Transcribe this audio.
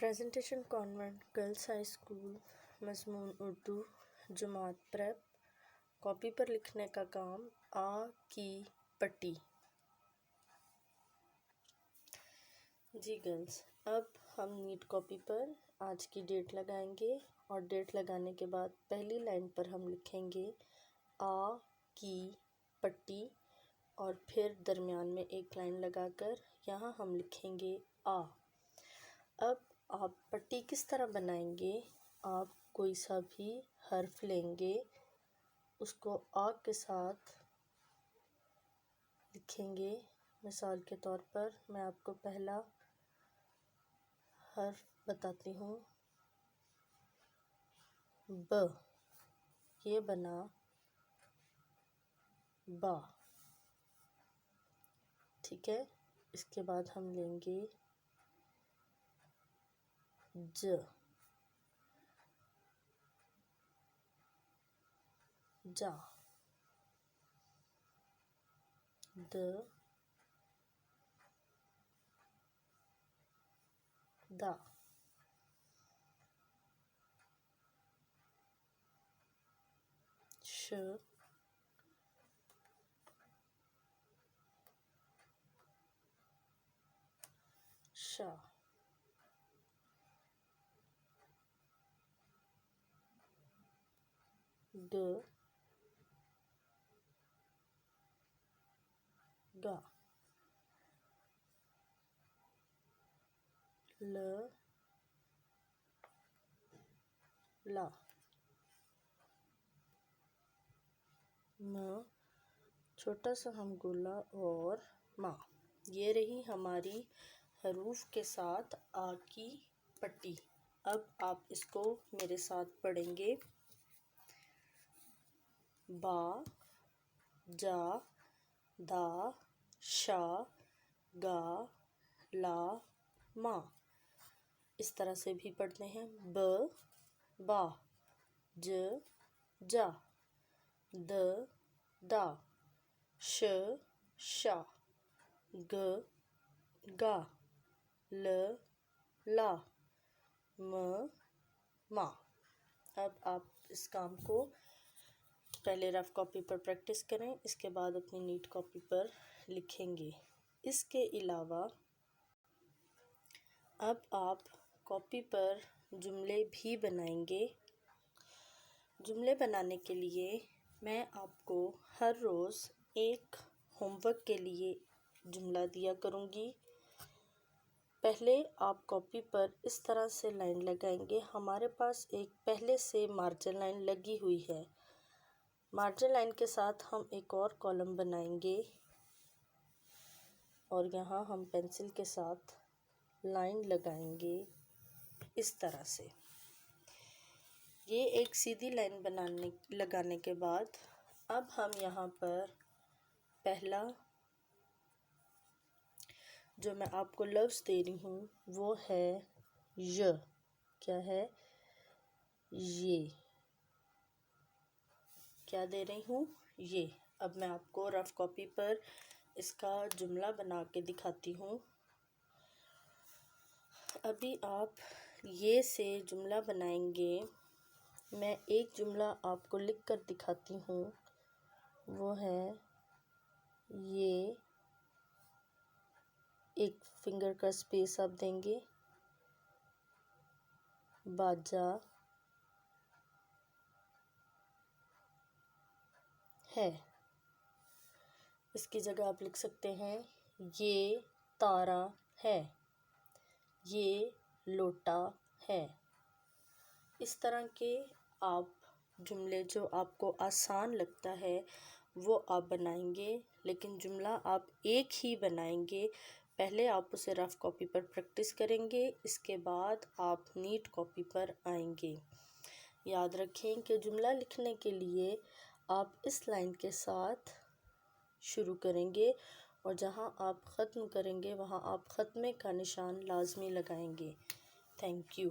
Presentation convent girls high school मजमून उर्दू जमात prep. Copy पर लिखने का काम आ की पट्टी। जी गर्ल्स, अब हम नीट कॉपी पर आज की डेट लगाएंगे और डेट लगाने के बाद पहली लाइन पर हम लिखेंगे आ की पट्टी और फिर दरमियान में एक लाइन लगाकर यहाँ हम लिखेंगे आ। अब आप पट्टी किस तरह बनाएंगे? आप कोई सा भी हर्फ लेंगे, उसको आ के साथ लिखेंगे। मिसाल के तौर पर मैं आपको पहला हर्फ बताती हूँ, ब। ये बना बा, ठीक है। इसके बाद हम लेंगे ज, जा, द, दा, श, शा, ग, गा, ल, ला, म, छोटा सा हम गोला और मा। ये रही हमारी हरूफ के साथ आ की पट्टी। अब आप इसको मेरे साथ पढ़ेंगे। बा, जा, दा, शा, गा, ला, मा। इस तरह से भी पढ़ते हैं। ब, बा, ज, जा, द, दा, श, शा, ग, गा, ल, ला, म, मा। अब आप इस काम को पहले रफ कॉपी पर प्रैक्टिस करें, इसके बाद अपनी नीट कॉपी पर लिखेंगे। इसके अलावा अब आप कॉपी पर जुमले भी बनाएंगे। जुमले बनाने के लिए मैं आपको हर रोज़ एक होमवर्क के लिए जुमला दिया करूँगी। पहले आप कॉपी पर इस तरह से लाइन लगाएंगे। हमारे पास एक पहले से मार्जिन लाइन लगी हुई है। मार्जिन लाइन के साथ हम एक और कॉलम बनाएंगे और यहाँ हम पेंसिल के साथ लाइन लगाएंगे इस तरह से। ये एक सीधी लाइन लगाने के बाद अब हम यहाँ पर पहला जो मैं आपको लफ्ज़ दे रही हूँ वो है य। क्या है? ये। क्या दे रही हूँ? ये। अब मैं आपको रफ कॉपी पर इसका जुमला बना के दिखाती हूँ। अभी आप ये से जुमला बनाएंगे। मैं एक जुमला आपको लिख कर दिखाती हूँ, वो है ये। एक फिंगर का स्पेस आप देंगे। बाजा है। इसकी जगह आप लिख सकते हैं ये तारा है, ये लोटा है। इस तरह के आप जुमले जो आपको आसान लगता है वो आप बनाएंगे, लेकिन जुमला आप एक ही बनाएंगे। पहले आप उसे रफ कॉपी पर प्रैक्टिस करेंगे, इसके बाद आप नीट कॉपी पर आएंगे। याद रखें कि जुमला लिखने के लिए आप इस लाइन के साथ शुरू करेंगे और जहां आप ख़त्म करेंगे वहां आप ख़त्मे का निशान लाजमी लगाएंगे। Thank you.